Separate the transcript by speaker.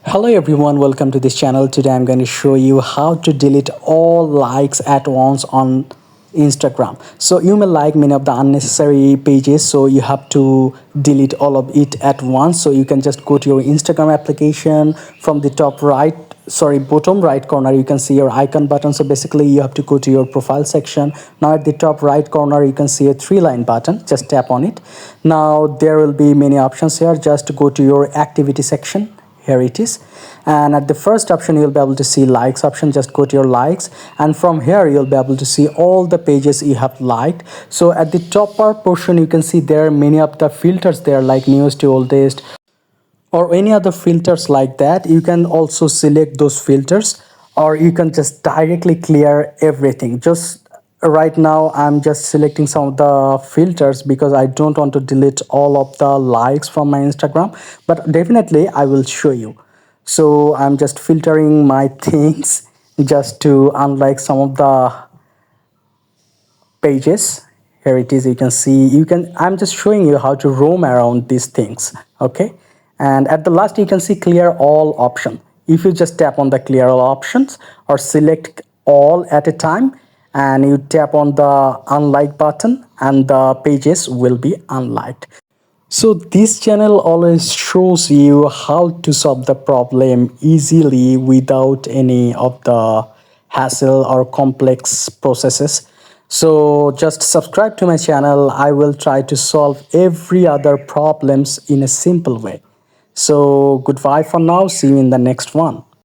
Speaker 1: Hello everyone, welcome to this channel. Today I'm going to show you how to delete all likes at once on Instagram. So you may like many of the unnecessary pages, so you have to delete all of it at once. So you can just go to your Instagram application. From the bottom right corner, you can see your icon button. So basically you have to go to your profile section. Now at the top right corner you can see a three-line button. Just tap on it. Now there will be many options here. Just go to your activity section. Here it is, and at the first option you'll be able to see likes option. Just go to your likes, and from here you'll be able to see all the pages you have liked. So at the top part portion you can see there are many of the filters there, like newest to oldest or any other filters like that. You can also select those filters, or you can just directly clear everything. Just right now I'm just selecting some of the filters because I don't want to delete all of the likes from my Instagram, but definitely I will show you. So I'm just filtering my things just to unlike some of the pages. Here it is, you can see, I'm just showing you how to roam around these things. Okay, and at the last you can see clear all option. If you just tap on the clear all options or select all at a time, and you tap on the unlike button, and the pages will be unliked. So this channel always shows you how to solve the problem easily without any of the hassle or complex processes. So just subscribe to my channel. I will try to solve every other problems in a simple way. So goodbye for now. See you in the next one.